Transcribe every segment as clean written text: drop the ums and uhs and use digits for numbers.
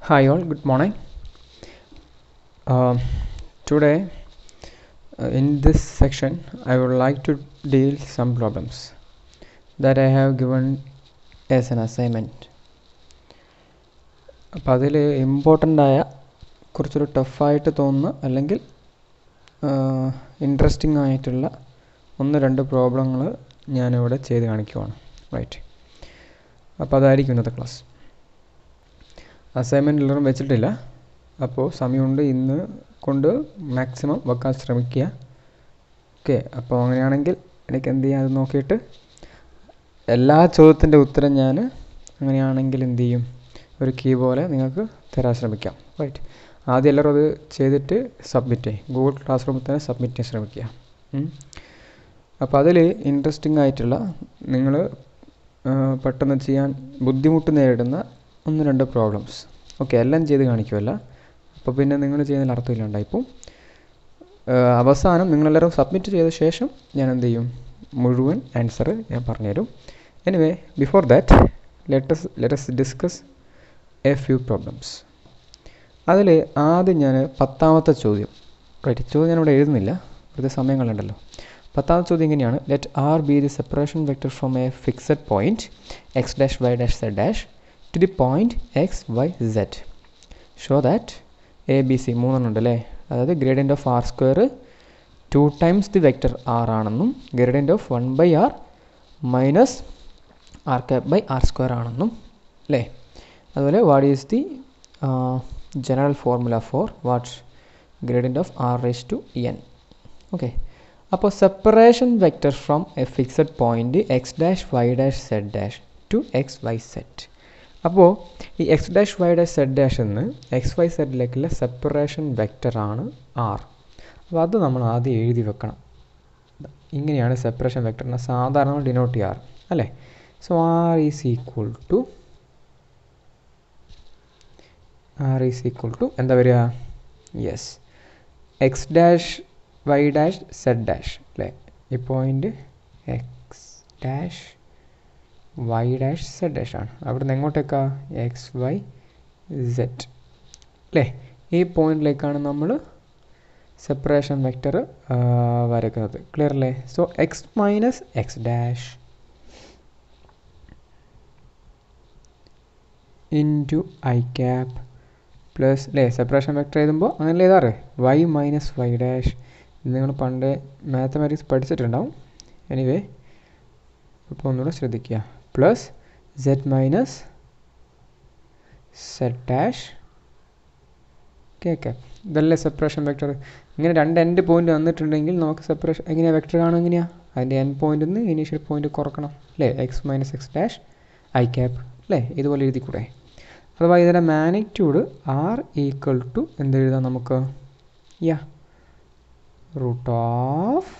Hi all, good morning. Today in this section I would like to deal some problems that I have given as an assignment. അപ്പോൾ അതിൽ important ആയ കുറച്ചൊരു ടഫായിട്ട് തോന്നുന്ന അല്ലെങ്കിൽ interesting ആയിട്ടുള്ള ഒന്ന് രണ്ട് പ്രോബ്ലങ്ങൾ ഞാനിവിടെ ചെയ്ത് കാണിക്കുവാണ്. റൈറ്റ്, അപ്പോൾ അതായിരിക്കും ഇന്നത്തെ ക്ലാസ്. അസൈൻമെൻറ്റ് എല്ലാവരും വെച്ചിട്ടില്ല, അപ്പോൾ സമയമുണ്ട്, ഇന്ന് കൊണ്ട് മാക്സിമം വെക്കാൻ ശ്രമിക്കുക. ഓക്കെ, അപ്പോൾ അങ്ങനെയാണെങ്കിൽ എനിക്ക് എന്ത് ചെയ്യാം, അത് നോക്കിയിട്ട് എല്ലാ ചോദ്യത്തിൻ്റെ ഉത്തരം ഞാൻ അങ്ങനെയാണെങ്കിൽ എന്ത് ചെയ്യും, ഒരു കീ പോലെ നിങ്ങൾക്ക് തരാൻ ശ്രമിക്കാം. റൈറ്റ്, ആദ്യം എല്ലാവരും അത് ചെയ്തിട്ട് സബ്മിറ്റ് ചെയ്യും, ഗൂഗിൾ ക്ലാസ് റൂമിൽ തന്നെ സബ്മിറ്റ് ചെയ്യാൻ ശ്രമിക്കുക. അപ്പോൾ അതിൽ ഇൻട്രസ്റ്റിംഗ് ആയിട്ടുള്ള നിങ്ങൾ പെട്ടെന്ന് ചെയ്യാൻ ബുദ്ധിമുട്ട് നേരിടുന്ന ഒന്ന് രണ്ട് പ്രോബ്ലംസ്. ഓക്കെ, എല്ലാം ചെയ്ത് കാണിക്കുമല്ല, അപ്പോൾ പിന്നെ നിങ്ങൾ ചെയ്യുന്നതിൽ അർത്ഥമില്ലാണ്ടായിപ്പോൾ അവസാനം നിങ്ങളെല്ലാവരും സബ്മിറ്റ് ചെയ്ത ശേഷം ഞാൻ എന്ത് ചെയ്യും, മുഴുവൻ ആൻസർ ഞാൻ പറഞ്ഞുതരും. Anyway, before that let us discuss A few problems. അതിൽ ആദ്യം ഞാൻ 10ാമത്തെ ചോദ്യം, റൈറ്റ്, ചോദ്യം ഞാനിവിടെ എഴുതുന്നില്ല, വെറുതെ സമയം കളയണ്ടല്ലോ. 10ാമത്തെ ചോദ്യം ഇങ്ങനെയാണ്: let r be the separation vector from a fixed point x dash y dash z dash to the point x y z. Show that a b c മൂന്നെണ്ണം ഉണ്ടല്ലേ, അതായത് gradient of r square 2 times the vector r ആണെന്നും gradient of 1/r minus r cap by r square ആണെന്നും അല്ലേ. അതുപോലെ what is the general formula for what gradient of r raise to n. Okay, അപ്പോൾ separation vector from a fixed point x dash y dash z dash to x y z. അപ്പോൾ ഈ x dash y dash z dash എന്ന് x y സെഡിലേക്കുള്ള separation വെക്റ്ററാണ് r. അപ്പോൾ അത് നമ്മൾ ആദ്യം എഴുതി വെക്കണം. ഇങ്ങനെയാണ് സെപ്പറേഷൻ വെക്റ്ററിനെ സാധാരണ ഡിനോട്ട് ചെയ്യാറ് അല്ലേ. So r is equal to എന്താ വരിക, yes, x dash y dash z dash അല്ലേ. ഈ point x dash y dash z dash ആണ്, അവിടെ നിന്ന് എങ്ങോട്ടേക്കാ, എക്സ് വൈ സെഡ് അല്ലേ. ഈ പോയിന്റിലേക്കാണ് നമ്മൾ സെപ്പറേഷൻ വെക്റ്റർ വരയ്ക്കുന്നത്. ക്ലിയർ അല്ലേ. So x minus x dash into i cap plus അല്ലേ, സെപ്പറേഷൻ വെക്റ്റർ എഴുതുമ്പോൾ അങ്ങനെ എഴുതാറ് വൈ മൈനസ് വൈ ഡാഷ്. ഇത് നിങ്ങൾ പണ്ട് മാത്തമാറ്റിക്സ് പഠിച്ചിട്ടുണ്ടാവും. എനിവേ, ഇപ്പോൾ ഒന്നുകൂടെ ശ്രദ്ധിക്കുക, plus z minus z dash കേക്ക്. ഇതല്ലേ സെപ്പറേഷൻ വെക്റ്റർ. ഇങ്ങനെ രണ്ട് എൻഡ് പോയിന്റ് വന്നിട്ടുണ്ടെങ്കിൽ നമുക്ക് സെപ്പറേഷൻ എങ്ങനെയാണ് വെക്റ്റർ കാണും, എങ്ങനെയാണ് അതിൻ്റെ എൻഡ് പോയിന്റിൽ നിന്ന് ഇനീഷ്യൽ പോയിന്റ് കുറക്കണം അല്ലേ. X minus x dash i cap അല്ലേ, ഇതുപോലെ എഴുതിക്കൂടെ. അഥവാ ഇതിൻ്റെ മാഗ്നിറ്റ്യൂഡ് ആർ ഈക്വൽ ടു എന്തെഴുതാം നമുക്ക്, root of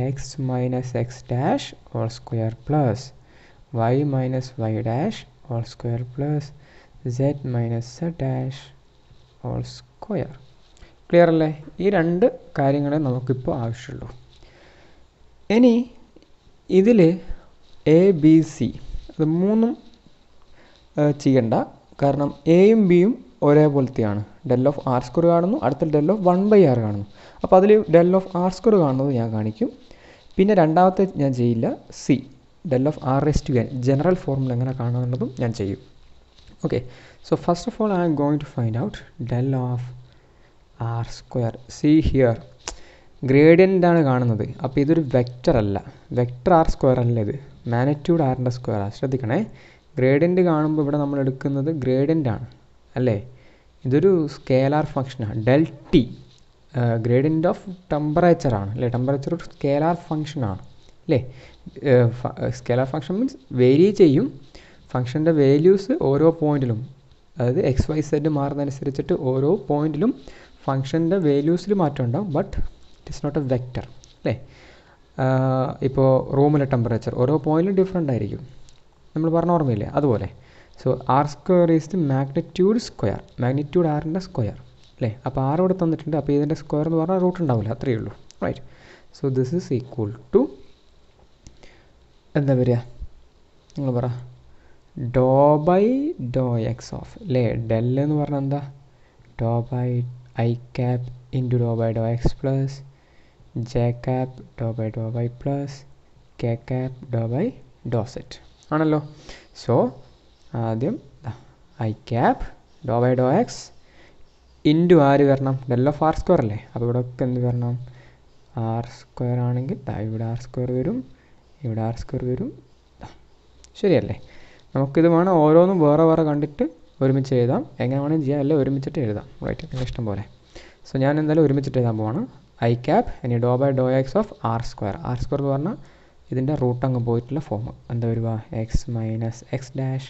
x minus x dash whole square plus y minus y dash whole square plus z minus z dash whole square. Clear അല്ലേ. ഈ രണ്ട് കാര്യങ്ങളെ നമുക്കിപ്പോൾ ആവശ്യമുള്ളൂ. ഇനി ഇതിൽ എ ബി സി അത് മൂന്നും ചെയ്യണ്ട, കാരണം എയും ബിയും ഒരേപോലത്തെയാണ്. ഡെൽ ഓഫ് ആർ സ്ക്വയർ കാണുന്നു, അടുത്ത ഡെൽ ഓഫ് 1/r കാണുന്നു. അപ്പോൾ അതിൽ ഡെൽ ഓഫ് ആർ സ്ക്വയർ കാണുന്നത് ഞാൻ കാണിക്കും. പിന്നെ രണ്ടാമത്തെ ഞാൻ ചെയ്യില്ല, c del of r raise to n general formula എങ്ങനെ കാണുന്നുള്ളതും ഞാൻ ചെയ്യും. Okay, so first of all I am going to find out del of r square. See here ഗ്രേഡിയൻ്റാണ് കാണുന്നത്, അപ്പോൾ ഇതൊരു വെക്റ്റർ അല്ല, വെക്റ്റർ ആർ സ്ക്വയർ അല്ല, ഇത് മാഗ്നിറ്റ്യൂഡ് ആറിൻ്റെ സ്ക്വയറാണ്. ശ്രദ്ധിക്കണേ, ഗ്രേഡിയൻ്റ് കാണുമ്പോൾ ഇവിടെ നമ്മൾ എടുക്കുന്നത് ഗ്രേഡിയൻ്റ് ആണ് അല്ലേ. ഇതൊരു സ്കേലാർ ഫംഗ്ഷനാണ്, ഡെൽ ടി ഗ്രേഡിയൻ്റ് ഓഫ് ടെമ്പറേച്ചറാണ് അല്ലേ. ടെമ്പറേച്ചർ ഒരു സ്കേലാർ ഫംഗ്ഷനാണ് അല്ലേ. സ്കേലാർ ഫംഗ്ഷൻ മീൻസ് വേരി ചെയ്യും, ഫംഗ്ഷൻ്റെ വാല്യൂസ് ഓരോ പോയിന്റിലും, അതായത് എക്സ് വൈ സെഡ് മാറുന്നതനുസരിച്ചിട്ട് ഓരോ പോയിന്റിലും ഫംഗ്ഷൻ്റെ വാല്യൂസിൽ മാറ്റം ഉണ്ടാവും, but it is not a vector അല്ലേ. ഇപ്പോൾ റൂമിലെ ടെമ്പറേച്ചർ ഓരോ പോയിന്റിലും ഡിഫറെൻ്റ് ആയിരിക്കും, നമ്മൾ പറഞ്ഞ ഓർമ്മയില്ലേ, അതുപോലെ. So r square is the magnitude square, magnitude ആറിൻ്റെ സ്ക്വയർ അല്ലേ. അപ്പോൾ ആർ ഇവിടെ തന്നിട്ടുണ്ട്, അപ്പോൾ ഇതിൻ്റെ സ്ക്വയർ എന്ന് പറഞ്ഞാൽ റൂട്ട് ഉണ്ടാവില്ല, അത്രയേ ഉള്ളൂ. Right, so this is equal to എന്താ വരിക, നിങ്ങൾ പറ, do by do x of അല്ലേ ഡെൽ എന്ന് പറഞ്ഞാൽ എന്താ do by i cap into do by do x plus j cap do by do y plus k cap do by do z ആണല്ലോ. So ആദ്യം i cap do by do x into r വരണം del of r square അല്ലേ. അപ്പോൾ ഇവിടെ ഒക്കെ എന്ത് വരണം R square ആണെങ്കിൽ ഇവിടെ ആർ സ്ക്വയർ വരും, ഇവിടെ ആർ സ്ക്വയർ വരും. ശരിയല്ലേ. നമുക്കിത് വേണം ഓരോന്നും വേറെ വേറെ കണ്ടിട്ട് ഒരുമിച്ച് എഴുതാം. എങ്ങനെ വേണമെങ്കിൽ ചെയ്യാം, അല്ല ഒരുമിച്ചിട്ട് എഴുതാം. റൈറ്റ്, നിങ്ങൾ ഇഷ്ടം പോലെ. സോ ഞാൻ എന്തായാലും ഒരുമിച്ചിട്ട് എഴുതാൻ പോവാണ്. ഐ ക്യാപ് ഇനി do by do x of r square. R square എന്ന് പറഞ്ഞാൽ ഇതിൻ്റെ റൂട്ട് അങ്ങ് പോയിട്ടുള്ള ഫോം എന്താ വരിക x minus x dash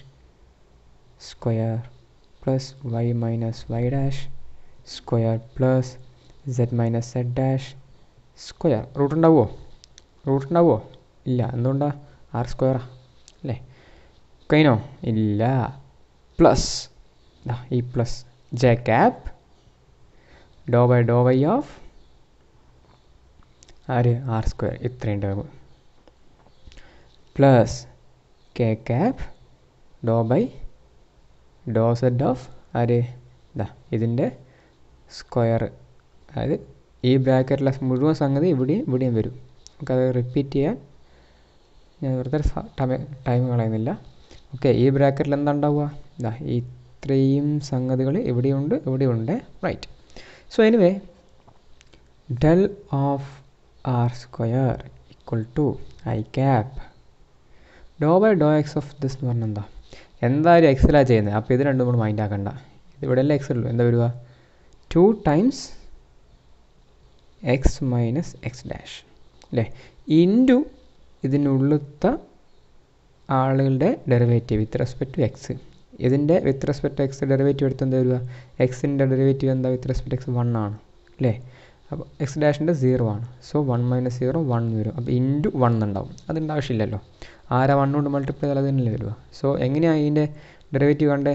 square plus y minus y dash square plus z minus z dash square. Root ഉണ്ടാവുമോ? ഇല്ല. എന്തുകൊണ്ടാണ് ആർ സ്ക്വയറാ അല്ലേ. കഴിഞ്ഞോ? ഇല്ല. പ്ലസ് ഈ plus j cap do by do y of r r square ഇത്രയും term plus k cap do by do z of r ഇതിൻ്റെ square. അതായത് ഈ ബ്രാക്കറ്റിലെ മുഴുവൻ സംഗതി ഇവിടെയും വരും. നമുക്കത് റിപ്പീറ്റ് ചെയ്യാൻ ഞാൻ വെറുതെ ടൈം കളയുന്നില്ല. ഓക്കെ, ഈ ബ്രാക്കറ്റിൽ എന്താ ഉണ്ടാവുക ഇത്രയും സംഗതികൾ ഇവിടെയുണ്ട്. Right. So anyway del of r square equal to i cap do by do x of this എന്ന് പറഞ്ഞാൽ എന്തായാലും എക്സിലാണ് ചെയ്യുന്നത്. അപ്പോൾ ഇത് രണ്ടും കൂടെ മൈൻഡ് ആക്കണ്ട. ഇവിടെ എല്ലാം എക്സ് ഉള്ളൂ. എന്താ വരിക 2 times x minus x dash അല്ലേ ഇൻറ്റു ഇതിനുള്ളത്തെ ആളുകളുടെ derivative with respect to x. ഇതിൻ്റെ with respect to x derivative എടുത്ത് എന്താ വരിക എക്സിൻ്റെ ഡെറിവേറ്റീവ് എന്താ വിത്ത് റെസ്പെക്ട് എക്സ് 1 ആണ് അല്ലേ. അപ്പോൾ എക്സ് ഡാഷിൻ്റെ 0 ആണ്. സോ 1 മൈനസ് 0 1 വരും. അപ്പോൾ ഇൻറ്റു 1 ഉണ്ടാവും. അതിൻ്റെ ആവശ്യമില്ലല്ലോ. ആരാ 1 കൊണ്ട് മൾട്ടിപ്ലൈ ചെയ്താൽ അത് തന്നെയല്ലേ വരിക. സോ എങ്ങനെയാണ് ഇതിൻ്റെ ഡെറിവേറ്റീവ് കണ്ടേ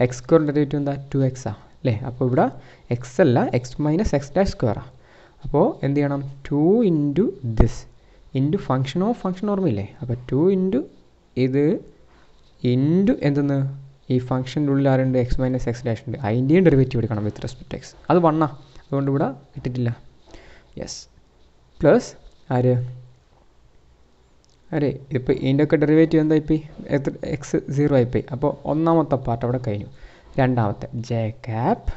എക്സ് സ്ക്വയർ ഡെറിവേറ്റീവ് എന്താ 2x അല്ലേ. അപ്പോൾ ഇവിടെ എക്സ് അല്ല എക്സ് മൈനസ് എക്സ് ഡാഷ് സ്ക്വയറാണ്. അപ്പോൾ എന്ത് ചെയ്യണം 2 into this into function of function ഓർമ്മയില്ലേ. അപ്പോൾ 2 ഇൻറ്റു ഇത് ഇൻറ്റു എന്തെന്ന് ഈ ഫംഗ്ഷൻ്റെ ഉള്ളിൽ ആരുണ്ട് എക്സ് മൈനസ് എക്സ് ഡാഷ് ഉണ്ട്. അതിൻ്റെയും ഡെറിവേറ്റീവ് എടുക്കണം വിത്ത് റെസ്പെക്ട് എക്സ്. അത് 1 ആണ്. അതുകൊണ്ട് ഇവിടെ ഇട്ടിട്ടില്ല. യെസ്. പ്ലസ് ആര് ഇപ്പോൾ ഇതിൻ്റെ ഒക്കെ ഡെറിവേറ്റീവ് എന്താ ഇപ്പോൾ എത്ര എക്സ് 0 ആയിപ്പോയി. അപ്പോൾ ഒന്നാമത്തെ പാർട്ട് അവിടെ കഴിഞ്ഞു. രണ്ടാമത്തെ J cap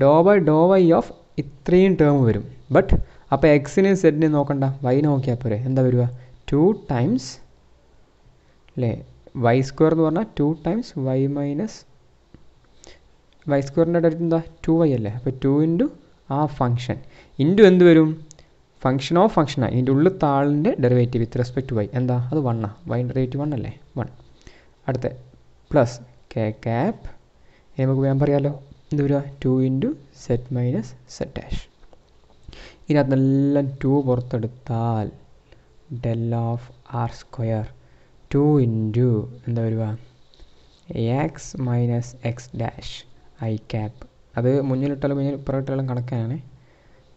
do by do y of ഇത്രയും ടേം വരും. ബട്ട് അപ്പോൾ എക്സിനെയും സെഡിനെയും നോക്കണ്ട, വൈ നോക്കിയാൽ പോരെ. എന്താ വരിക 2 ടൈംസ് അല്ലേ വൈ സ്ക്വയർ എന്ന് പറഞ്ഞാൽ 2 ടൈംസ് വൈ മൈനസ് വൈ സ്ക്വയറിൻ്റെ ഡെറിവേറ്റീവ് എന്താ 2y അല്ലേ. അപ്പോൾ 2 ഇൻറ്റു ആ ഫംഗ്ഷൻ ഇൻറ്റു എന്ത് വരും ഫംഗ്ഷൻ ഓഫ് ഫംഗ്ഷനാണ്. ഇതിൻ്റെ ഉള്ളിൽ താളിൻ്റെ derivative with respect to y എന്താ അത് 1 ആണ്. വൈ ഡെറിവേറ്റീവ് 1 അല്ലേ 1. അടുത്ത പ്ലസ് കെ ക്യാപ് നമുക്ക് വേഗം പറയാമല്ലോ എന്ത് വരിക 2 into z minus z dash. ഇതിനകത്ത് നല്ല 2 പുറത്തെടുത്താൽ del of r square 2 into എന്താ വരിക x minus x dash i cap. അത് മുന്നിലിട്ടാലും പുറകിട്ടാലും കണക്കാണ്.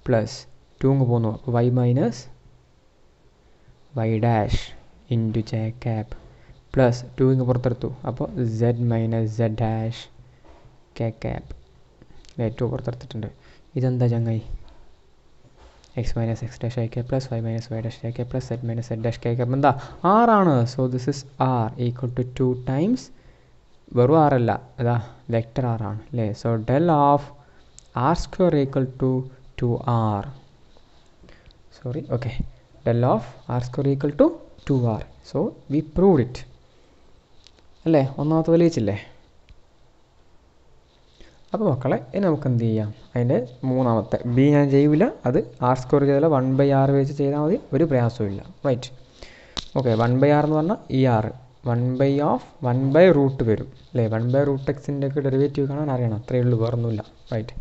പ്ലസ് 2 അങ്ങ് പോന്നു. അപ്പോൾ y minus y dash into j cap plus 2 ഇങ്ങ് പുറത്തെടുത്തു. അപ്പോൾ z minus z dash k cap. 2 പുറത്തെടുത്തിട്ടുണ്ട്. ഇതെന്താ ചങ്ങായി x minus x dash i cap plus y minus y dash i cap plus z minus z dash k cap എന്താ 6 ആണ്. So this is r equal to 2 times വെറും 6 അല്ല അതാ vector 6 ആണ് അല്ലേ. So del of r square equal to 2r. Sorry okay del of r square equal to 2r. So we proved it അല്ലേ. ഒന്നാമത്തെ തെളിയിച്ചില്ലേ. അപ്പോൾ മക്കളെ ഇനി നമുക്ക് എന്ത് ചെയ്യാം അതിൻ്റെ മൂന്നാമത്തെ ബി ഞാൻ ചെയ്യില്ല. അത് ആർ സ്ക്വയർ ചെയ്താൽ 1/r വെച്ച് ചെയ്താൽ മതി. ഒരു പ്രയാസവും ഇല്ല. റൈറ്റ്. ഓക്കെ 1/r എന്ന് പറഞ്ഞാൽ ഈ ആറ് 1/√. വരും അല്ലേ. 1/√x ഒക്കെ ഡെറിവേറ്റീവ് കാണാൻ അറിയണം. അത്രയേ ഉള്ളൂ, വേറൊന്നുമില്ല. റൈറ്റ്.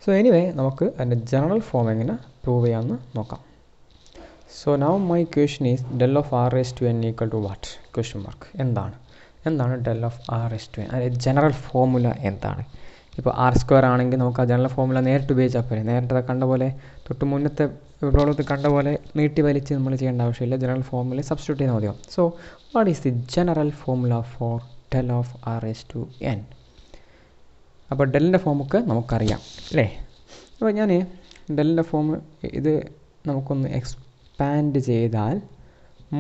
സോ എനിവേ നമുക്ക് അതിൻ്റെ ജനറൽ ഫോം എങ്ങനെ പ്രൂവ് ചെയ്യാമെന്ന് നോക്കാം. So now my question is del of r raise to n equal to what question mark. എന്താണ് del of r raise to n. അതിൻ്റെ ജനറൽ ഫോർമുല എന്താണ്. ഇപ്പോൾ ആർ സ്ക്വയർ ആണെങ്കിൽ നമുക്ക് ആ ജനറൽ ഫോർമുല നേരിട്ട് ഉപയോഗിച്ചാൽ പോലെ നേരത്തെ കണ്ട പോലെ തൊട്ട് മുന്നത്തെ പ്രോബ്ലത്തിൽ കണ്ട പോലെ നീട്ടി വലിച്ച് നമ്മൾ ചെയ്യേണ്ട ആവശ്യമില്ല. ജനറൽ ഫോർമുല സബ്സ്റ്റിറ്റ്യൂട്ട് ചെയ്താൽ മതിയാവും. So what is the general formula for del of r raised to n. അപ്പോൾ ഡെല്ലിൻ്റെ ഫോമൊക്കെ നമുക്കറിയാം അല്ലേ. അപ്പോൾ ഞാൻ ഡെല്ലിൻ്റെ ഫോം ഇത് നമുക്കൊന്ന് എക്സ്പാൻഡ് ചെയ്താൽ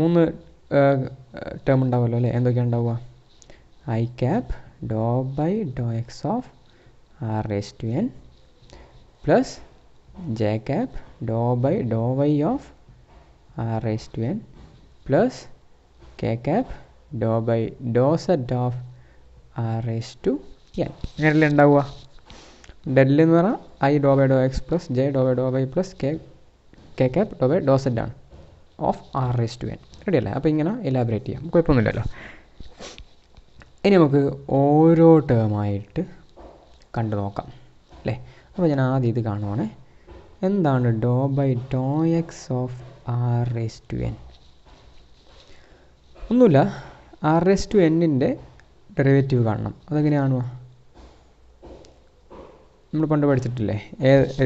3 ടേം ഉണ്ടാവുമല്ലോ അല്ലേ. എന്തൊക്കെയാണ് ഉണ്ടാവുക? I cap do by do x of r raise to n plus j cap do by do y of r raise to n plus k cap do by do z of r raise to n. ഇങ്ങനെയല്ലേ ഉണ്ടാവുക. Del എന്ന് പറഞ്ഞാൽ i do by do x plus j do by do y plus k cap do by do z ആണ് of r raise to n. Ready അല്ലേ. അപ്പോൾ ഇങ്ങനെ elaborate ചെയ്യാം, കുഴപ്പമൊന്നുമില്ലല്ലോ. ഇനി നമുക്ക് ഓരോ ടേമായിട്ട് കണ്ടു നോക്കാം അല്ലേ. അപ്പോൾ ഞാൻ ആദ്യം ഇത് കാണുവാണേ. എന്താണ് do by do x of r raise to n? ഒന്നുമില്ല, ആർ റേസ് ടു എന്നിൻ്റെ ഡെറിവേറ്റീവ് കാണണം. അതെങ്ങനെയാണോ നമ്മൾ പണ്ട് പഠിച്ചിട്ടില്ലേ?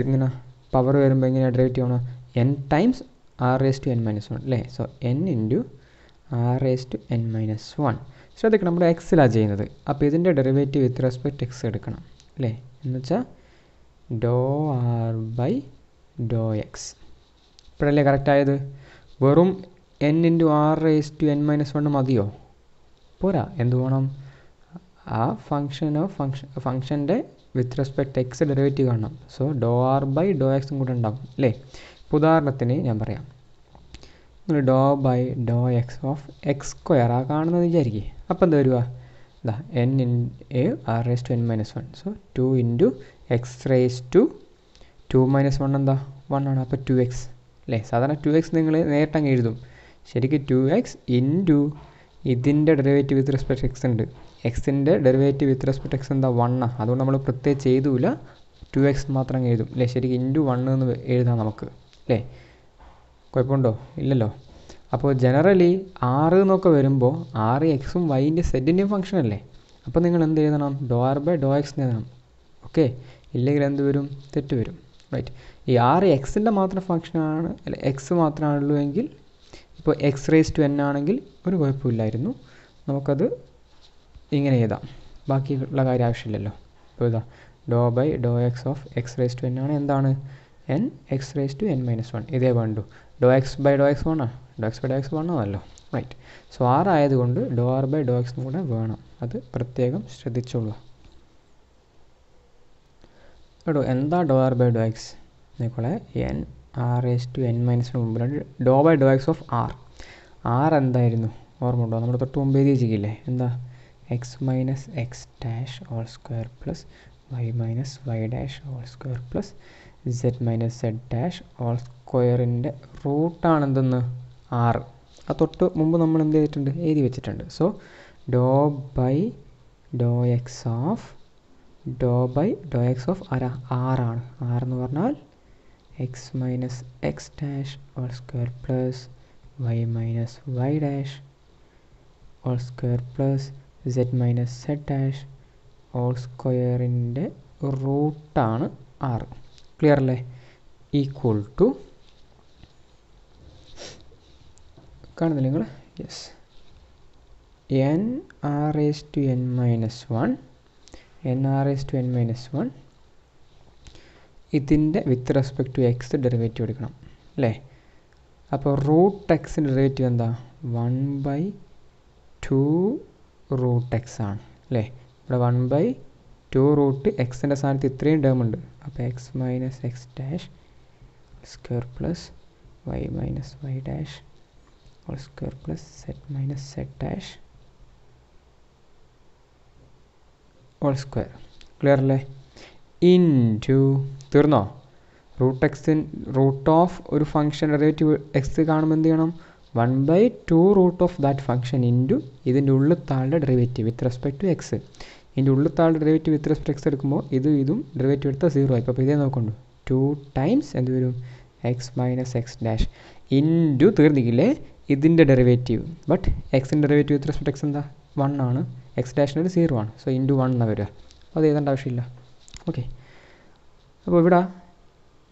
ഇങ്ങനെ പവർ വരുമ്പോൾ എങ്ങനെയാണ് ഡെറിവേറ്റീവ് ആണോ? N times r raise to n minus 1 അല്ലേ. So n into r raise to n minus 1. ശ്രദ്ധിക്കണം, നമ്മൾ എക്സിലാണ് ചെയ്യുന്നത്. അപ്പോൾ ഇതിൻ്റെ ഡെറിവേറ്റീവ് വിത്ത് റെസ്പെക്ട് എക്സ് എടുക്കണം അല്ലേ. എന്ന് വെച്ചാൽ do r by do x. ഇപ്പോഴല്ലേ കറക്റ്റായത്? വെറും n into r raise to n minus 1 മതിയോ? പോരാ, എന്ത് വേണം? ആ ഫംഗ്ഷൻ്റെ വിത്ത് റെസ്പെക്ട് എക്സ് ഡെറിവേറ്റീവ് കാണണം. So do r by do എക്സും കൂടെ ഉണ്ടാകും അല്ലേ. ഉദാഹരണത്തിന് ഞാൻ പറയാം, do by do x of x square ആ കാണുന്നത് വിചാരിക്കുക. അപ്പോൾ എന്താ വരിക? ഇതാ n in a r raise to n minus 1. So 2 into X raise to 2 minus 1 എന്താ 1 ആണ്. അപ്പോൾ 2x അല്ലേ. സാധാരണ 2x നിങ്ങൾ നേരിട്ടങ്ങ് എഴുതും. ശരിക്കും 2x ഇൻറ്റു ഇതിൻ്റെ ഡെറിവേറ്റീവ് വിത്ത് റെസ്പെക്ട് എക്സ് ഉണ്ട്. എക്സിൻ്റെ ഡെറിവേറ്റീവ് വിത്ത് റെസ്പെക്ട് എക്സ് എന്താ 1 ആണ്. അതുകൊണ്ട് നമ്മൾ പ്രത്യേകിച്ച് എഴുതൂല, 2x മാത്രം അങ്ങ് എഴുതും അല്ലേ. ശരിക്കും ഇൻറ്റു 1 എന്ന് എഴുതാം നമുക്ക് അല്ലേ. കുഴപ്പമുണ്ടോ? ഇല്ലല്ലോ. അപ്പോൾ ജനറലി 6 എന്നൊക്കെ വരുമ്പോൾ 6 എക്സും വൈൻ്റെ സെറ്റിൻ്റെയും ഫംഗ്ഷൻ അല്ലേ. അപ്പോൾ നിങ്ങൾ എന്ത് എഴുതണം? ഡോ ആർ ബൈ ഡോ എക്സ് എഴുതണം. ഓക്കെ, ഇല്ലെങ്കിൽ എന്ത് വരും? തെറ്റ് വരും. റൈറ്റ്. ഈ 6 എക്സിൻ്റെ മാത്രം ഫംഗ്ഷനാണ് അല്ല എക്സ് മാത്രമാണുള്ളൂ എങ്കിൽ, ഇപ്പോൾ എക്സ് റേസ് ടു എൻ ആണെങ്കിൽ ഒരു കുഴപ്പമില്ലായിരുന്നു, നമുക്കത് ഇങ്ങനെ എഴുതാം. ബാക്കിയുള്ള കാര്യം ആവശ്യമില്ലല്ലോ. ഇപ്പോൾ ഇതാ do by do x of x raise to n ആണ്. എന്താണ്? N x raise to n minus 1. ഇതേ വേണ്ടു. Do x by do x 1 ആണ്. Do x by do x 1 ആണല്ലോ. റൈറ്റ്. സോ 6 ആയതുകൊണ്ട് ഡോ ആർ ബൈ ഡോ എക്സും കൂടെ വേണം. അത് പ്രത്യേകം ശ്രദ്ധിച്ചോളൂ. കേട്ടോ, എന്താ do r by do x? നിങ്ങളെ n r raise to n മൈനസിന് മുമ്പിലാണ് do by do x of r. R എന്തായിരുന്നു ഓർമ്മ ഉണ്ടോ? നമ്മൾ തൊട്ട് മുമ്പ് എഴുതിയിരിക്കില്ലേ? എന്താ? X minus x dash whole square plus y minus y dash whole square plus z minus z dash whole സ്ക്വയറിൻ്റെ റൂട്ടാണ് എന്തെന്ന്? 6. ആ തൊട്ട് മുമ്പ് നമ്മൾ എന്ത് ചെയ്തിട്ടുണ്ട്? എഴുതി വെച്ചിട്ടുണ്ട്. So do by do x of ആരാ? 6 ആണ്. 6 എന്ന് പറഞ്ഞാൽ x minus x dash whole square plus y minus y dash whole square plus z minus z dash whole സ്ക്വയറിൻ്റെ റൂട്ടാണ് 6. ക്ലിയർ അല്ലേ? ഈക്വൽ ടു കാണുന്നില്ല നിങ്ങൾ? Yes, n r raise to n minus 1 ഇതിൻ്റെ with respect to x derivative എടുക്കണം അല്ലേ. അപ്പോൾ root എക്സിൻ്റെ ഡെറിവേറ്റീവ് എന്താ? 1/2 റൂട്ട് എക്സ് ആണ് അല്ലേ. ഇവിടെ 1/2 റൂട്ട് എക്സിൻ്റെ സ്ഥാനത്ത് ഇത്രയും ടേം ഉണ്ട്. അപ്പോൾ X minus x dash square plus y minus y dash whole square plus z minus z dash whole square. Clear അല്ലേ? ഇൻറ്റു തീർന്നോ? റൂട്ട് ഓഫ് ഒരു ഫംഗ്ഷൻ ഡെറിവേറ്റീവ് എക്സ് കാണുമ്പോൾ എന്ത് ചെയ്യണം? 1/2 root of that function into ഇതിൻ്റെ ഉള്ളിൽ താഴെ derivative with respect to x. ഇതിൻ്റെ ഉള്ളിൽ താഴെ ഡെറിവേറ്റീവ് വിത്ത് റെസ്പെക്ട് എക്സ് എടുക്കുമ്പോൾ ഇതും ഡെറിവേറ്റീവ് എടുത്താൽ 0 ആയി. അപ്പോൾ ഇതേ നോക്കണ്ടു 2 ടൈംസ് എന്ത് വരും? X minus x dash into തീർന്നിക്കില്ലേ ഇതിൻ്റെ ഡെറിവേറ്റീവ്. ബട്ട് എക്സിൻ്റെ ഡെറിവേറ്റീവ് വിത്ത് റെസ്പെക്ട് എക്സ് എന്താ? 1 ആണ്. എക്സ് ഡാഷിനൊരു 0 ആണ്. സോ ഇൻറ്റു 1 എന്നാണ് വരിക. അപ്പോൾ അത് എഴുതേണ്ട ആവശ്യമില്ല. ഓക്കെ, അപ്പോൾ ഇവിടെ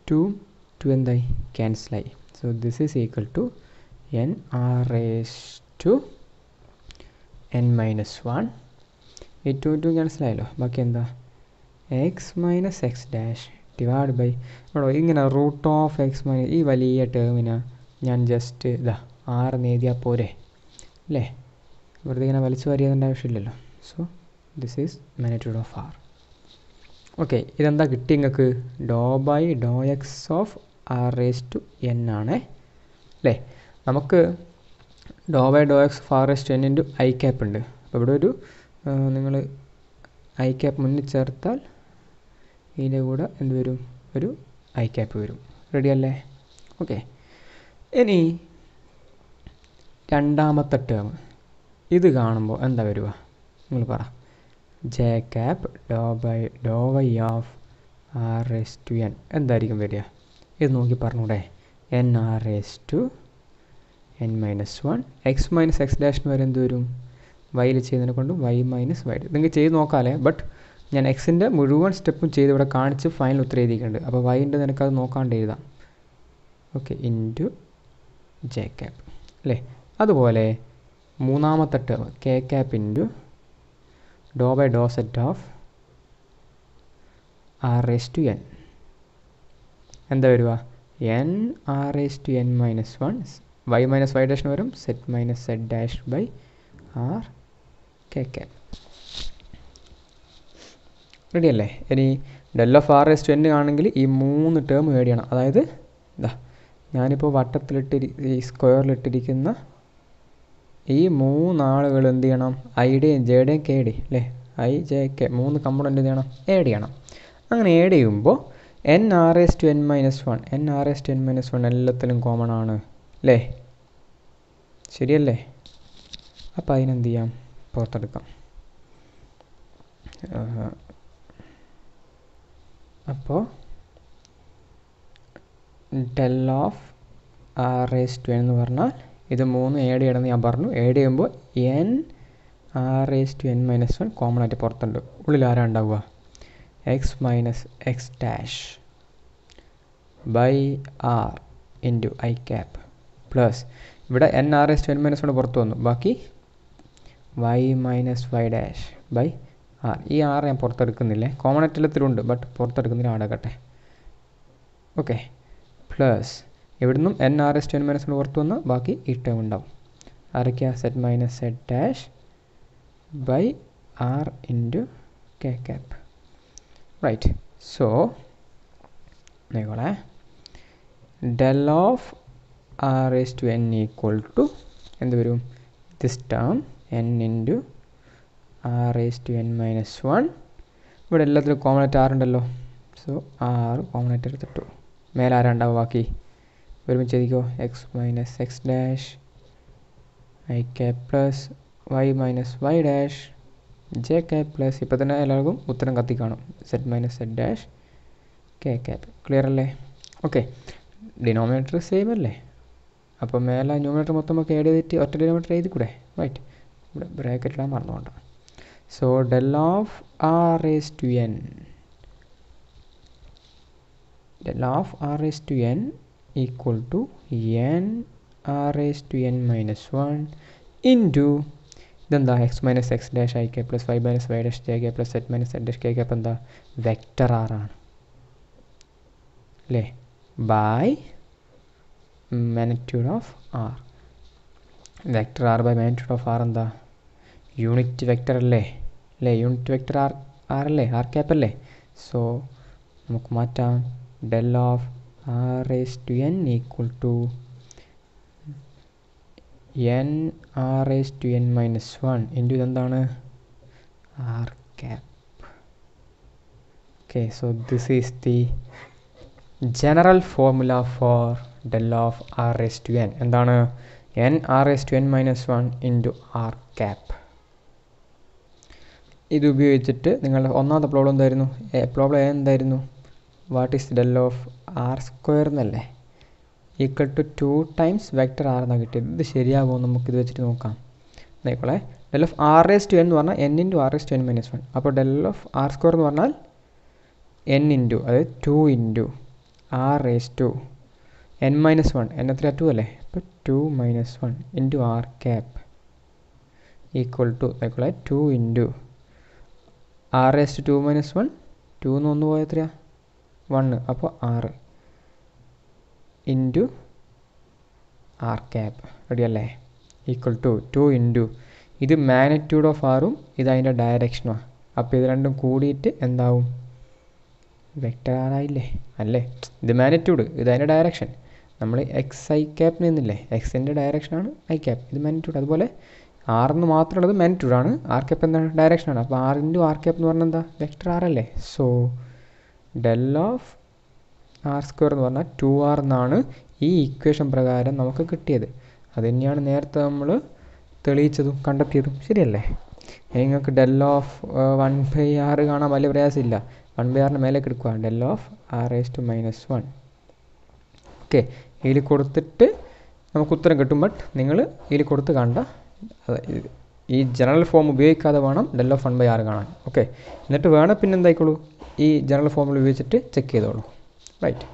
2 എന്തായി? ക്യാൻസലായി. So this is equal to n r raise to n minus 1 ഈ 2 ക്യാൻസൽ ആയല്ലോ. ബാക്കി എന്താ? X minus x dash divide by ഇവിടെ ഇങ്ങനെ റൂട്ട് ഓഫ് എക്സ് മൈനസ് ഈ വലിയ ടേമിന് ഞാൻ ജസ്റ്റ് ഇതാ 6 എഴുതിയാൽ പോരെ അല്ലേ? വെറുതെ ഇങ്ങനെ വലിച്ചു വാരിയതിൻ്റെ ആവശ്യമില്ലല്ലോ. So this is magnitude of r. Okay, ഇതെന്താ കിട്ടി നിങ്ങൾക്ക്? Do by do x of r raise to n ആണ് അല്ലേ? നമുക്ക് do by do x of r raise to n into i cap ഉണ്ട്. അപ്പോൾ ഇവിടെ ഒരു നിങ്ങൾ ഐ ക്യാപ്പ് മുന്നിൽ ചേർത്താൽ ഇതിൻ്റെ കൂടെ എന്ത് വരും? ഒരു ഐ ക്യാപ്പ് വരും. റെഡി അല്ലേ? ഓക്കെ, ഇനി രണ്ടാമത്തെ ടേം ഇത് കാണുമ്പോൾ എന്താ വരിക? നിങ്ങൾ പറ. J cap do y of r raise to n എന്തായിരിക്കും വരിക? ഇത് നോക്കി പറഞ്ഞൂടെ? N r raise to n minus 1 x minus x ഡാഷിന് വരെ എന്ത് വരും? വൈയിൽ ചെയ്യുന്നതിനെ കൊണ്ട് വൈ മൈനസ് വൈ. നിങ്ങൾക്ക് ചെയ്ത് നോക്കാമല്ലേ? ബട്ട് ഞാൻ എക്സിൻ്റെ മുഴുവൻ സ്റ്റെപ്പും ചെയ്ത് ഇവിടെ കാണിച്ച് ഫൈനൽ ഉത്തരം എഴുതിയിട്ടുണ്ട്. അപ്പോൾ വൈൻ്റെ നിനക്കത് നോക്കാണ്ട് എഴുതാം. ഓക്കെ, ഇൻറ്റു ജെ ക്യാപ്പ് അല്ലേ? അതുപോലെ മൂന്നാമത്തെ term k cap into do by do z of r raise to n എന്താ വരിക? N r raise to n minus 1 y minus y ഡാഷിന് വരും z minus z dash by r k cap. Ready അല്ലേ? ഇനി del of r raise to n ആണെങ്കിൽ ഈ 3 term add ചെയ്യണം. അതായത് ഇതാ ഞാനിപ്പോൾ ഈ സ്ക്വയറിലിട്ടിരിക്കുന്ന ഈ 3 ആളുകൾ എന്ത് ചെയ്യണം? ഐയുടെയും ജെയുടെയും കെയുടെയും അല്ലേ? ഐ ജെ കെ 3 കമ്പോണൻറ്റ് എന്ത് ചെയ്യണം? ആഡ് ചെയ്യണം. അങ്ങനെ ആഡ് ചെയ്യുമ്പോൾ n r raise to n minus 1 എല്ലാത്തിലും കോമൺ ആണ് അല്ലേ? ശരിയല്ലേ? അപ്പോൾ അതിനെന്ത് ചെയ്യാം? പുറത്തെടുക്കാം. അപ്പോൾ del of r raise to n എന്ന് പറഞ്ഞാൽ ഇത് 3 ആഡ് ചെയ്യണമെന്ന് ഞാൻ പറഞ്ഞു. ആഡ് ചെയ്യുമ്പോൾ n r raise to n minus 1 common ആയിട്ട് പുറത്തുണ്ട്. ഉള്ളിൽ ആരാ ഉണ്ടാവുക? X minus x dash by r into i cap plus ഇവിടെ n r raise to n minus 1 പുറത്ത് വന്നു. ബാക്കി y minus y dash by r. ഈ ആർ ഞാൻ പുറത്തെടുക്കുന്നില്ലേ? കോമൺ ആയിട്ട് എല്ലാത്തിലുണ്ട്, ബട്ട് പുറത്തെടുക്കുന്നില്ല. ആടക്കട്ടെ. ഓക്കെ, പ്ലസ് ഇവിടുന്നും n r s to n minus 1 പുറത്ത് വന്ന് ബാക്കി ഈ ടേം ഉണ്ടാവും. ആരൊക്കെയാ? Z minus z dash by r into k cap. Right. So നോക്കോളെ, del of r s to n equal to എന്ത് വരും? This term n into r s to n minus 1. ഇവിടെ എല്ലാത്തിലും കോമൺ ആയിട്ട് ആർ ഉണ്ടല്ലോ. So are common ആയിട്ട് എടുത്തിട്ടു. മേലെ ആരാണ്ടാവും? ബാക്കി ഒരുമിച്ച് എഴുതിക്കോ. X minus x dash i cap plus y minus y dash j cap plus ഇപ്പോൾ തന്നെ എല്ലാവർക്കും ഉത്തരം കത്തി കാണും. Z minus z dash k cap. Clear അല്ലേ? ഓക്കെ, ഡിനോമിനേറ്റർ സെയിം അല്ലേ? അപ്പോൾ മേലെ ന്യൂമിനേറ്റർ മൊത്തം ഒക്കെ ആഡ് ചെയ്തിട്ട് ഒറ്റ ഡിനോമിനേറ്റർ എഴുതി കൂടെ? റൈറ്റ്. ഇവിടെ ബ്രാക്കറ്റ് ഇടാൻ മറന്നുകൊണ്ട. So del of r raise to n equal to n r raised to n minus 1 into ഇതെന്താ? X minus x dash i k plus y minus y dash j k plus z minus z dash k k. അപ്പം എന്താ? Vector r ആണ് അല്ലേ? By magnitude of r. Vector r by magnitude of r എന്താ? Unit vector അല്ലേ? Unit vector r അല്ലേ? R cap അല്ലേ? So നമുക്ക് മാറ്റാം. Del of r raise to n equal to n r raise to n minus 1 into ഇതെന്താണ്? R cap. Okay, so this is the general formula for del of r raise to n. എന്താണ്? N r raise to n minus 1 into r cap. ഇത് ഉപയോഗിച്ചിട്ട് നിങ്ങളുടെ ഒന്നാമത്തെ problem എന്തായിരുന്നു? Problem എന്തായിരുന്നു? What is del of r square എന്നല്ലേ? Equal to 2 times vector r എന്നാണ് കിട്ടിയത്. ഇത് ശരിയാകുമോ? നമുക്കിത് വെച്ചിട്ട് നോക്കാം. നോക്കോളെ, del of r raise to n എന്ന് പറഞ്ഞാൽ n into r raise to n minus 1. അപ്പോൾ ഡെൽ ഓഫ് ആർ സ്ക്വയർ എന്ന് പറഞ്ഞാൽ എൻ ഇൻറ്റു, അതായത് 2 into r raise to n minus 1. N എത്ര? 2 അല്ലേ? അപ്പോൾ 2 minus 1 into r cap equal to നോക്കോളെ 2 ഇൻറ്റു r⁻2 - 1 2 എന്ന് 1 പോയാൽ എത്രയാ 1 അപ്പോൾ 6 ഇൻറ്റു r ക്യാപ് റെഡി അല്ലേ ഈക്വൽ ടു 2 ഇൻറ്റു ഇത് മാഗ്നിറ്റ്യൂഡ് ഓഫ് ആറും ഇത് അതിൻ്റെ ഡയറക്ഷനുമാണ് അപ്പോൾ ഇത് രണ്ടും കൂടിയിട്ട് എന്താവും വെക്റ്റർ ആറായില്ലേ അല്ലേ ഇത് മാഗ്നിറ്റ്യൂഡ് ഇത് അതിൻ്റെ ഡയറക്ഷൻ നമ്മൾ എക്സ് ഐ ക്യാപ്പ് നിന്നില്ലേ എക്സിൻ്റെ ഡയറക്ഷനാണ് ഐ ക്യാപ്പ് ഇത് മാഗ്നിറ്റ്യൂഡ് അതുപോലെ ആറെന്ന് മാത്രമുള്ളത് മാഗ്നിറ്റ്യൂഡാണ് ആർ ക്യാപ്പ് എന്താണ് ഡയറക്ഷനാണ് അപ്പോൾ ആർ ഇൻറ്റു ആർ ക്യാപ്പ് എന്ന് പറഞ്ഞാൽ എന്താ വെക്റ്റർ ആറല്ലേ സോ ഡെൽ ഓഫ് r² എന്ന് പറഞ്ഞാൽ 2r എന്നാണ് ഈ ഇക്വേഷൻ പ്രകാരം നമുക്ക് കിട്ടിയത് അത് തന്നെയാണ് നേരത്തെ നമ്മൾ തെളിയിച്ചതും കണ്ടെത്തിയതും ശരിയല്ലേ നിങ്ങൾക്ക് ഡെൽ ഓഫ് 1/r കാണാൻ വലിയ പ്രയാസമില്ല 1/r മേലേക്ക് എടുക്കുക ഡെൽ ഓഫ് r⁻⁻1 ഓക്കെ ഇതിൽ കൊടുത്തിട്ട് നമുക്ക് ഉത്തരം കിട്ടും ബട്ട് നിങ്ങൾ ഇതിൽ കൊടുത്ത് കണ്ട ഈ ജനറൽ ഫോം ഉപയോഗിക്കാതെ വേണം ഡെൽ ഓഫ് 1/r കാണാൻ ഓക്കെ എന്നിട്ട് വേണം പിന്നെ എന്തായിക്കോളൂ ഈ ജനറൽ ഫോമിൽ ഉപയോഗിച്ചിട്ട് ചെക്ക് ചെയ്തോളൂ റൈറ്റ്